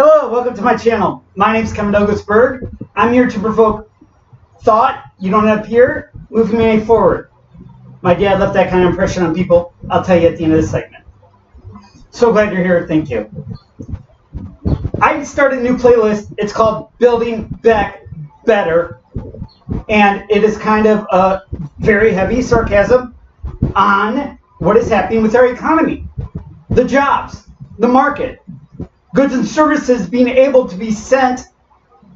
Hello, welcome to my channel. My name is Kevin Douglas Berg. I'm here to provoke thought. You don't have here, move humanity forward. My dad left that kind of impression on people. I'll tell you at the end of this segment. So glad you're here. Thank you. I started a new playlist. It's called Building Back Better. And it is kind of a very heavy sarcasm on what is happening with our economy, the jobs, the market, goods and services being able to be sent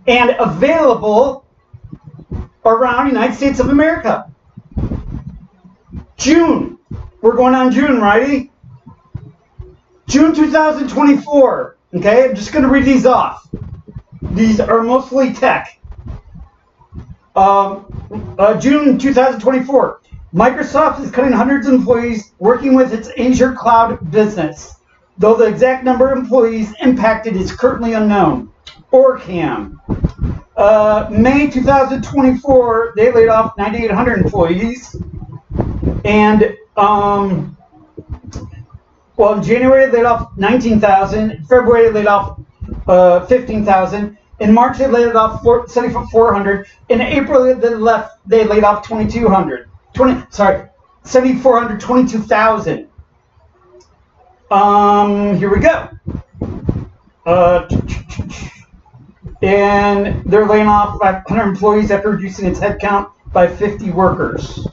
and available around the United States of America. June. We're going on June, righty? June 2024. Okay, I'm just going to read these off. These are mostly tech. June 2024. Microsoft is cutting hundreds of employees working with its Azure cloud business. Though the exact number of employees impacted is currently unknown. Orcam. May 2024, they laid off 9,800 employees. And, in January, they laid off 19,000. In February, they laid off 15,000. In March, they laid off 7,400. In April, they laid off 2,200. 7,400, 22,000. Here we go. And they're laying off 500 employees after reducing its headcount by 50 workers.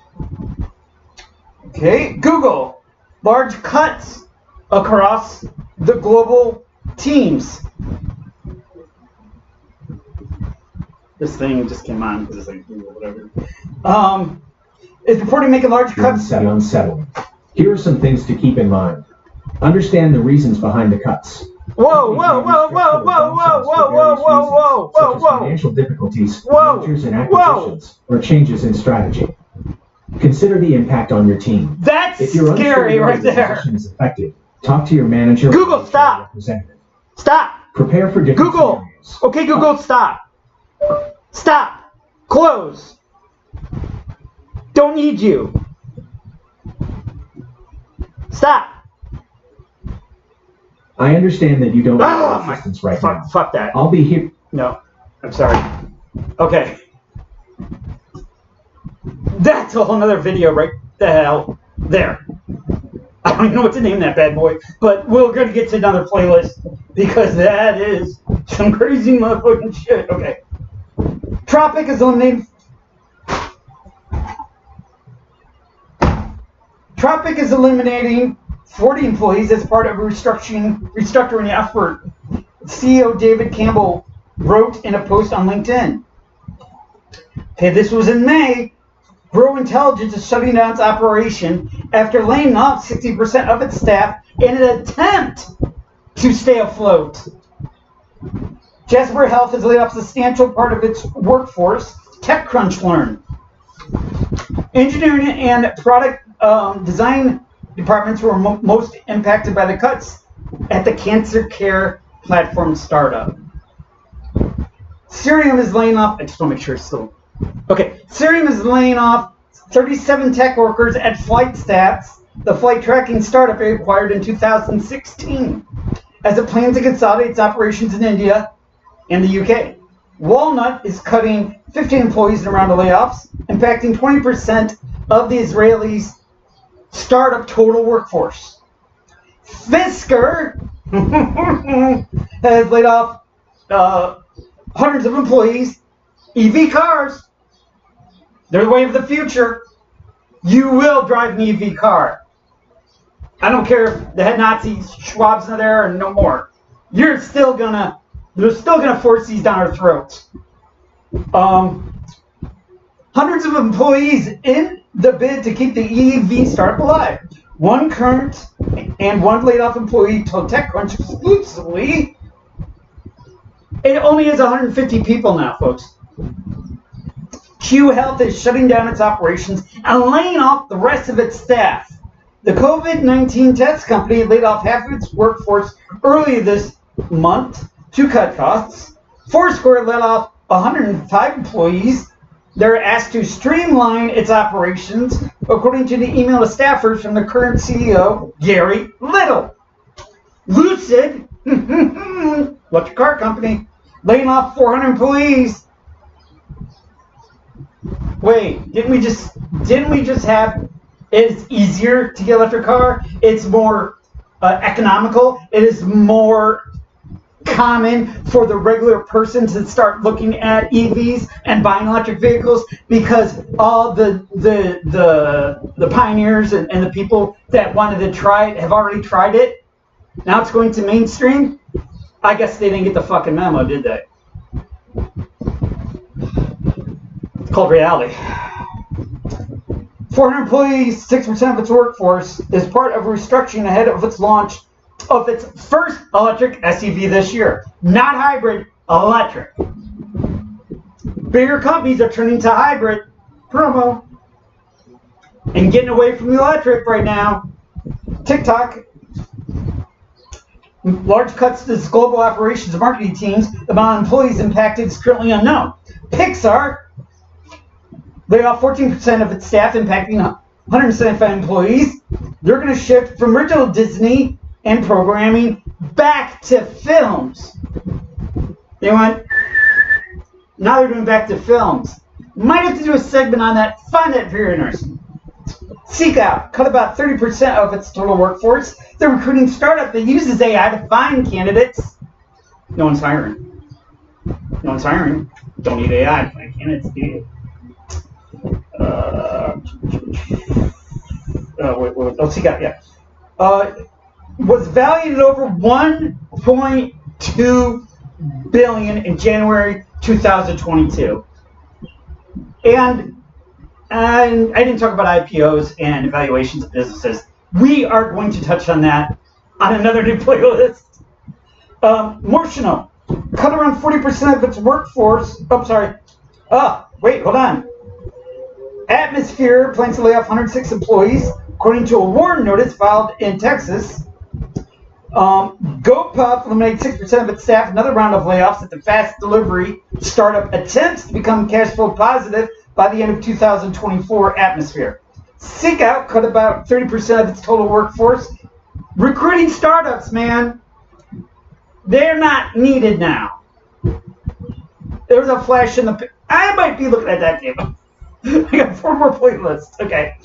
Okay, Google. Large cuts across the global teams. This thing just came on because it's like Google, whatever. It's reporting making large cuts. Unsettling. Here are some things to keep in mind. Understand the reasons behind the cuts. Whoa! Financial difficulties, mergers and acquisitions, or changes in strategy. Consider the impact on your team. That's scary right there. Position is affected. Talk to your manager. Google, stop. Representative. Stop. Prepare for different Google. scenarios. Okay, Google, stop. Stop. Close. Don't need you. Stop. I understand that you don't have assistance right now. Fuck that. I'll be here. No, I'm sorry. Okay. That's a whole nother video right the hell there. I don't even know what to name that bad boy, but we're going to get to another playlist because that is some crazy motherfucking shit. Okay. Tropic is eliminating. Tropic is eliminating 40 employees as part of a restructuring effort. CEO David Campbell wrote in a post on LinkedIn. Okay, this was in May. Grow Intelligence is shutting down its operation after laying off 60% of its staff in an attempt to stay afloat. Jasper Health has laid off a substantial part of its workforce. TechCrunch learned. Engineering and product design departments were most impacted by the cuts at the cancer care platform startup. Cirium is laying off. I just want to make sure it's still. Okay. Cirium is laying off 37 tech workers at FlightStats, the flight tracking startup it acquired in 2016, as it plans to consolidate its operations in India and the UK. Walnut is cutting 15 employees in a round of layoffs, impacting 20% of the Israelis' startup total workforce. Fisker has laid off hundreds of employees. EV cars, they're the way of the future. You will drive an EV car. I don't care if the head Nazis, Schwab's not there and no more. They're still gonna force these down our throats. Hundreds of employees in the bid to keep the EV startup alive. One current and one laid off employee told TechCrunch exclusively it only has 150 people now, folks. Q Health is shutting down its operations and laying off the rest of its staff. The COVID-19 test company laid off half of its workforce earlier this month to cut costs. Foursquare let off 105 employees. They're asked to streamline its operations, according to the email to staffers from the current CEO, Gary Little. Lucid electric car company, laying off 400 employees. Wait, didn't we just have it's easier to get an electric car? It's more economical. It is more common for the regular person to start looking at EVs and buying electric vehicles because all the pioneers and the people that wanted to try it have already tried it. Now it's going to mainstream. I guess they didn't get the fucking memo, did they? It's called reality. 400 employees, 6% of its workforce, is part of restructuring ahead of its launch of its first electric SUV this year. Not hybrid, electric. Bigger companies are turning to hybrid promo and getting away from the electric right now. TikTok, large cuts to its global operations and marketing teams. The amount of employees impacted is currently unknown. Pixar laid off 14% of its staff, impacting 175 employees. They're going to shift from original Disney and programming back to films. Now they're doing back to films. Might have to do a segment on that. Find that very interesting. Seekout cut about 30% of its total workforce. The recruiting startup that uses AI to find candidates. No one's hiring. No one's hiring. Don't need AI to find candidates, do you? Seekout, yeah. Was valued at over $1.2 billion in January 2022. And I didn't talk about IPOs and evaluations of businesses. We are going to touch on that on another new playlist. Motional cut around 40% of its workforce. Wait, hold on. Atmosphere plans to lay off 106 employees, according to a warn notice filed in Texas. GoPuff eliminated 6% of its staff. Another round of layoffs at the fast delivery startup attempts to become cash flow positive by the end of 2024. Atmosphere. Seekout cut about 30% of its total workforce. Recruiting startups, man. They're not needed now. There was a flash in the... I might be looking at that table. I got 4 more playlists. Okay.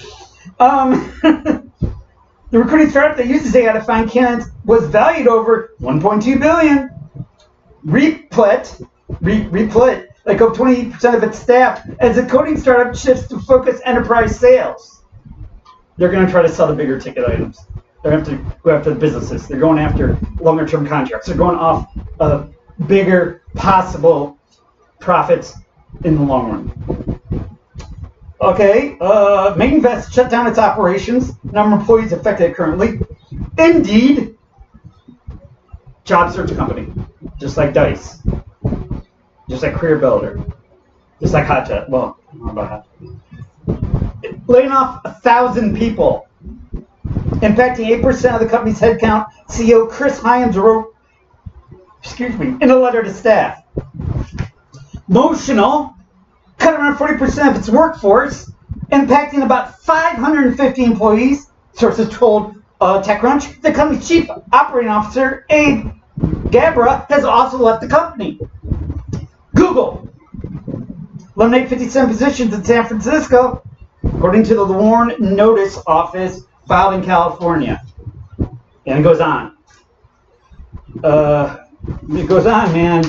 The recruiting startup that uses AI to find candidates was valued over $1.2 billion. Replit, like up 20% of its staff as the coding startup shifts to focus enterprise sales. They're going to try to sell the bigger ticket items. They're going to have to go after the businesses. They're going after longer term contracts. They're going off of bigger possible profits in the long run. Okay, Mainvest shut down its operations. Number of employees affected currently. Indeed, job search company, just like Dice, just like Career Builder, just like Hotjet. Well, I don't know about Hotjet. Laying off 1,000 people, impacting 8% of the company's headcount. CEO Chris Hyams wrote, in a letter to staff. Motional cut around 40% of its workforce, impacting about 550 employees, sources told TechCrunch. The company's chief operating officer, Abe Gabra, has also left the company. Google eliminate 57 positions in San Francisco, according to the warn notice office filed in California. And it goes on. Man.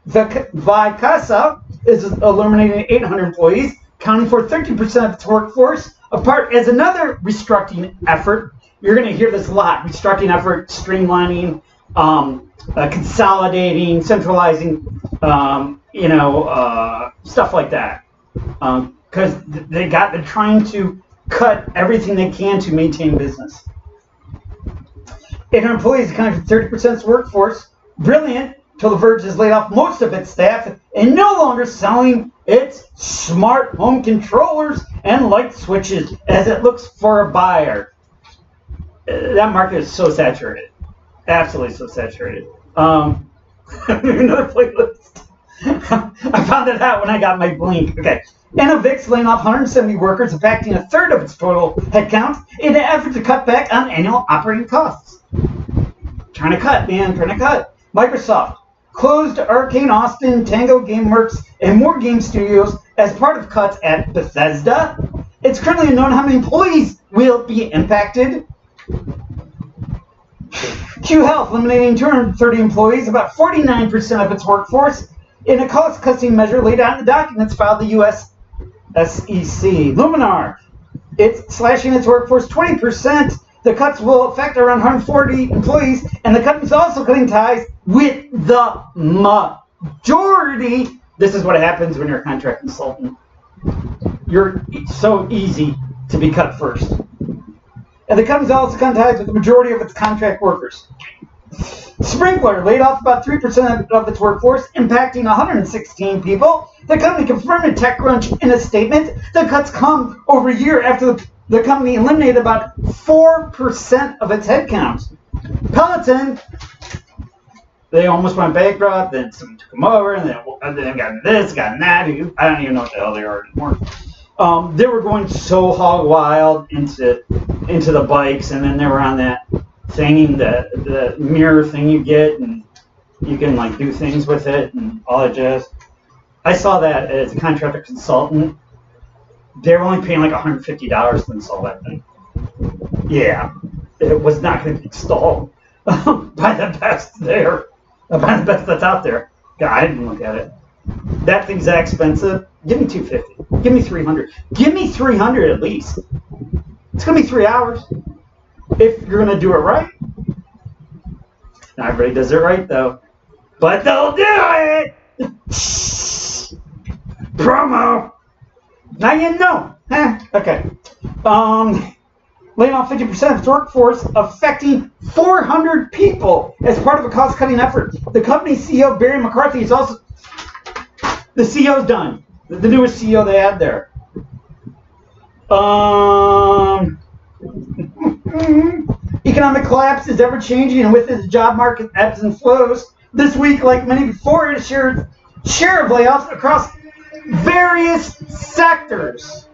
Vicasa is eliminating 800 employees, accounting for 13% of its workforce, apart as another restructuring effort. You're going to hear this a lot. Restructuring effort, streamlining, consolidating, centralizing, stuff like that. Because they're trying to cut everything they can to maintain business. 800 employees accounting for 30% of its workforce. Brilliant, till The Verge has laid off most of its staff and no longer selling its smart home controllers and light switches as it looks for a buyer. That market is so saturated. Absolutely so saturated. Another playlist. I found it out when I got my Blink. Okay. Innovix laying off 170 workers, impacting a third of its total headcount in an effort to cut back on annual operating costs. trying to cut, man, trying to cut. Microsoft closed Arcane Austin, Tango Gameworks, and more game studios as part of cuts at Bethesda. It's currently unknown how many employees will be impacted. Q Health eliminating 230 employees, about 49% of its workforce, in a cost-cutting measure laid out in the documents filed the U.S. SEC. Luminar, it's slashing its workforce 20%. The cuts will affect around 140 employees, and the company is also cutting ties with the majority. This is what happens when you're a contract consultant. You're so easy to be cut first. And the company's also cutting ties with the majority of its contract workers. Sprinklr laid off about 3% of its workforce, impacting 116 people. The company confirmed in TechCrunch in a statement that cuts come over a year after the company eliminated about 4% of its headcount. Peloton, they almost went bankrupt, then someone took them over, and then got this, got that. I don't even know what the hell they are anymore. They were going so hog wild into the bikes, and then they were on that thing, the mirror thing you get, and you can like do things with it and all that jazz. I saw that as a contractor consultant. They were only paying like $150 to install that thing. Yeah, it was not going to be installed by the best there, by the best that's out there. God, I didn't look at it. That thing's that expensive. Give me $250. Give me $300. Give me $300 at least. It's going to be 3 hours if you're going to do it right. Not everybody does it right though, but they'll do it. Promo. Now you know. Okay. Laying off 50% of its workforce, affecting 400 people as part of a cost-cutting effort. The company's CEO, Barry McCarthy, is also... The CEO's done. The newest CEO they had there. Economic collapse is ever-changing, and with its job market ebbs and flows, this week, like many before, it share of layoffs across various sectors.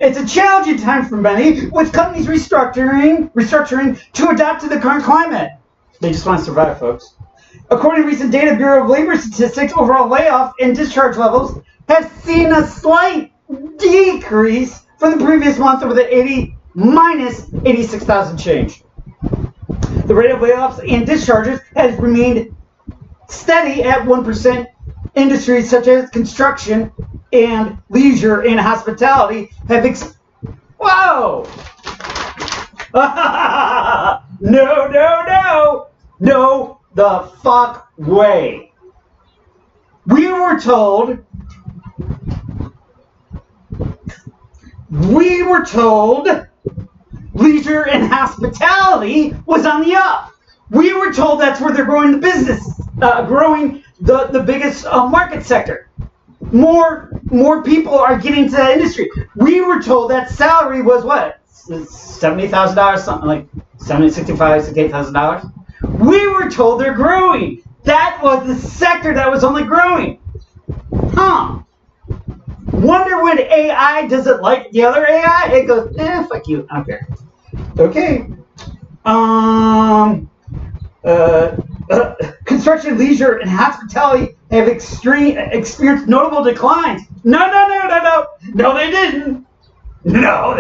It's a challenging time for many, with companies restructuring to adapt to the current climate. They just want to survive, folks. According to recent data, Bureau of Labor Statistics, overall layoff and discharge levels have seen a slight decrease from the previous month with an minus 86,000 change. The rate of layoffs and discharges has remained steady at 1%. Industries such as construction and leisure and hospitality have Whoa! No, the fuck way. We were told leisure and hospitality was on the up. We were told that's where they're growing the business, growing the biggest market sector. More people are getting to that industry. We were told that salary was what? $70,000, something like $65,000, $68,000. We were told they're growing. That was the sector that was only growing. Huh. Wonder when AI doesn't like the other AI? It goes, fuck you. I don't care. Okay. Construction, leisure, and hospitality have experienced notable declines. No, they didn't. No,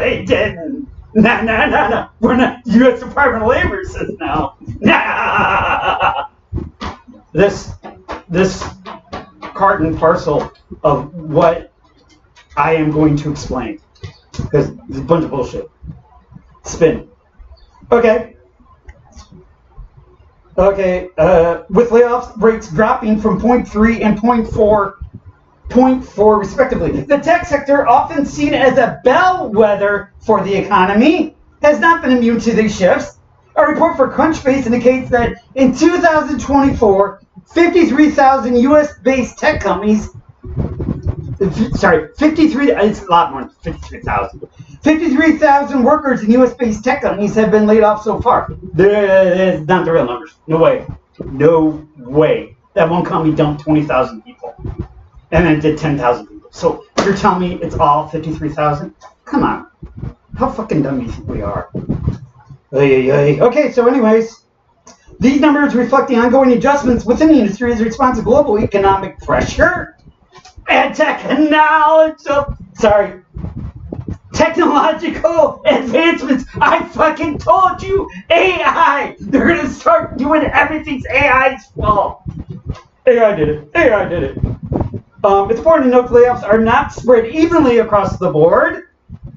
we're not. U.S. Department of Labor says no. This part and parcel of what I am going to explain, because it's a bunch of bullshit. Spin. Okay. With layoffs rates dropping from 0.3 and 0.4 respectively. The tech sector, often seen as a bellwether for the economy, has not been immune to these shifts. A report for Crunchbase indicates that in 2024, 53,000 US-based tech companies, it's a lot more than 53,000. 53,000 workers in US-based tech companies have been laid off so far. That's not the real numbers. No way. That one company dumped 20,000 people and then did 10,000 people. So you're telling me it's all 53,000? Come on. How fucking dumb do you think we are? Okay, so anyways, These numbers reflect the ongoing adjustments within the industry as a response to global economic pressure and technological advancements. I fucking told you, AI. They're gonna start doing everything's AI's fault. AI did it. It's important to note the layoffs are not spread evenly across the board.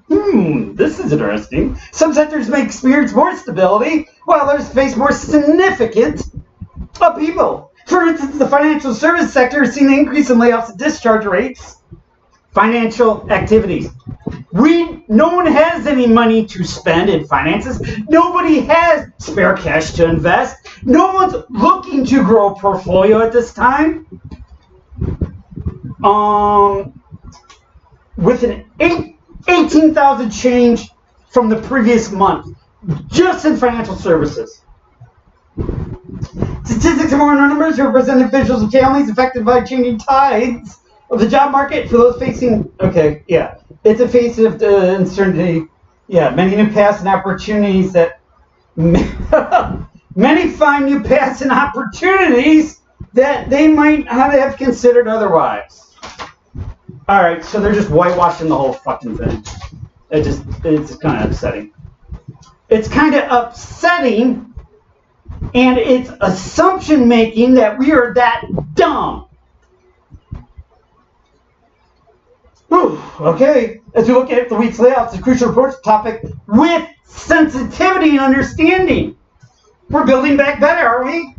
This is interesting. Some sectors may experience more stability, while others face more significant upheaval. For instance, the financial service sector has seen an increase in layoffs and discharge rates. Financial activities. No one has any money to spend in finances. Nobody has spare cash to invest. No one's looking to grow a portfolio at this time. With an 18,000 change from the previous month, just in financial services. Statistics and more numbers represent individuals and families affected by changing tides of the job market. For those facing, it's a face of the uncertainty. Many new paths and opportunities that many find new paths and opportunities that they might not have considered otherwise. All right, so they're just whitewashing the whole fucking thing. It's kind of upsetting. It's kind of upsetting, and it's assumption making that we are that dumb. Okay, as we look at the week's layoffs, the crucial reports topic with sensitivity and understanding. We're building back better, are we?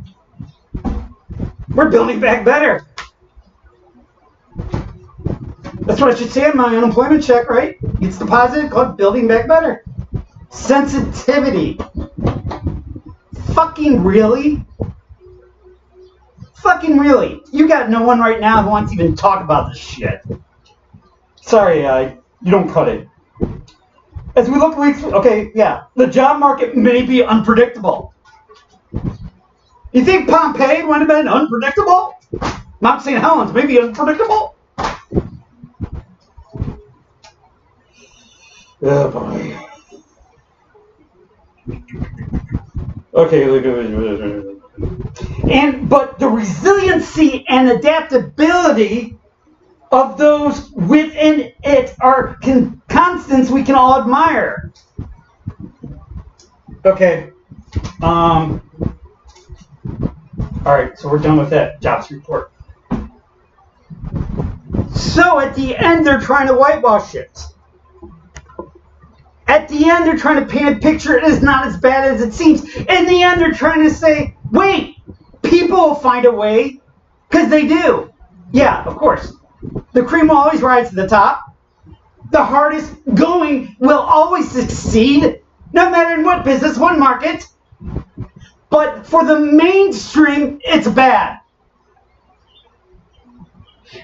We're building back better. That's what I should say on my unemployment check, right? It's deposited called building back better. Sensitivity. Fucking really? Fucking really? You got no one right now who wants to even talk about this shit. Sorry, you don't cut it. As we look weeks, the job market may be unpredictable. You think Pompeii would have been unpredictable? Mount St. Helens may be unpredictable? Oh boy. Okay, but the resiliency and adaptability of those within it are constants we can all admire. Okay. All right, so we're done with that jobs report. So at the end, they're trying to whitewash it. At the end, they're trying to paint a picture it is not as bad as it seems. In the end, they're trying to say, wait, people will find a way, because they do. Yeah, of course. The cream will always rise to the top. The hardest going will always succeed, no matter in what business, what market. But for the mainstream, it's bad.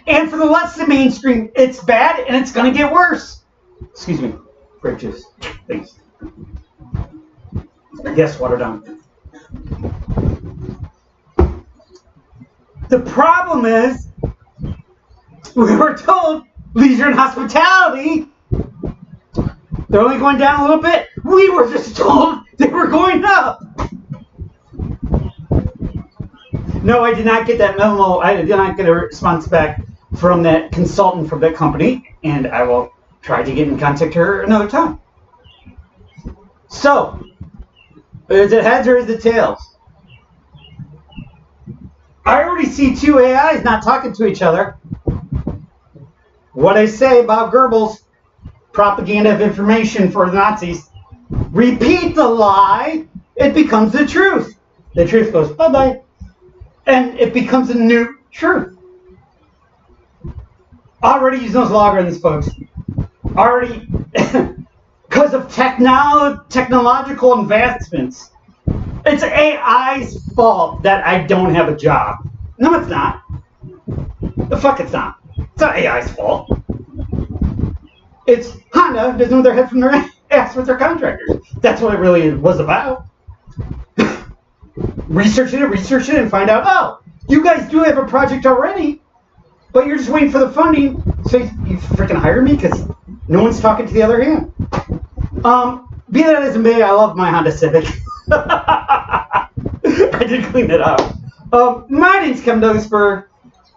And for the less than mainstream, it's bad, and it's going to get worse. Excuse me. Grape juice. Thanks. Yes, water down. The problem is, we were told leisure and hospitality, they're only going down a little bit. We were just told they were going up. No, I did not get that memo. I did not get a response back from that consultant from that company, and I will try to get in contact with her another time. So, is it heads or is it tails? I already see two AIs not talking to each other. What I say about Goebbels, propaganda of information for the Nazis. Repeat the lie, it becomes the truth. The truth goes bye-bye. And it becomes a new truth. Already using those logarithms, folks. Already, because of technological advancements. It's AI's fault that I don't have a job. No, it's not. The fuck it's not. It's not AI's fault. It's Honda doesn't know their head from their ass with their contractors. That's what it really was about. Research it, and find out, oh, you guys do have a project already, but you're just waiting for the funding, so you freaking hire me because no one's talking to the other hand. Be that as it may, I love my Honda Civic. I did clean it up. My name's Kevin Douglasburg.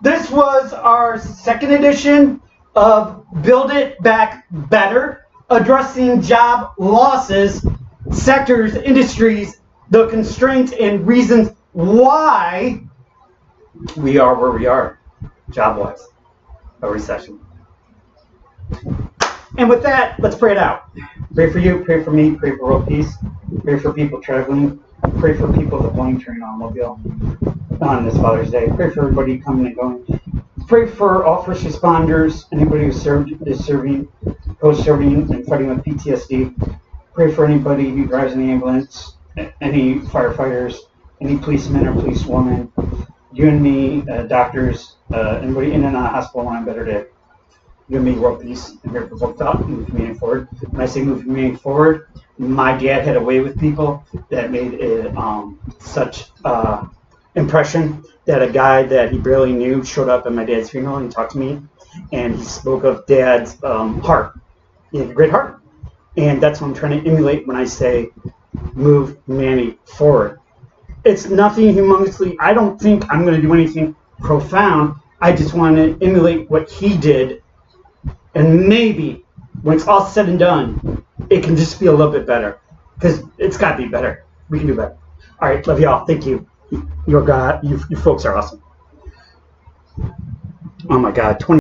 This was our second edition of Build It Back Better, addressing job losses, sectors, industries, the constraints and reasons why we are where we are, job-wise, a recession. And with that, let's pray it out. Pray for you, pray for me, pray for world peace, pray for people traveling, pray for people deploying to an automobile on this Father's Day. Pray for everybody coming and going. Pray for all first responders, anybody who is serving, post-serving, and fighting with PTSD. Pray for anybody who drives an ambulance, any firefighters, any policemen or policewoman, you and me, doctors, anybody in and out of hospital on a better day. You and me, world peace, and here for folk thought, move humanity forward. When I say move humanity forward, my dad had a way with people that made such impression that a guy that he barely knew showed up at my dad's funeral and talked to me, and he spoke of Dad's heart. He had a great heart, and that's what I'm trying to emulate when I say move humanity forward. It's nothing humongously. I don't think I'm going to do anything profound. I just want to emulate what he did, and maybe when it's all said and done, it can just be a little bit better, because it's got to be better. We can do better. All right, love y'all. Thank you. You folks are awesome. Oh my God, 20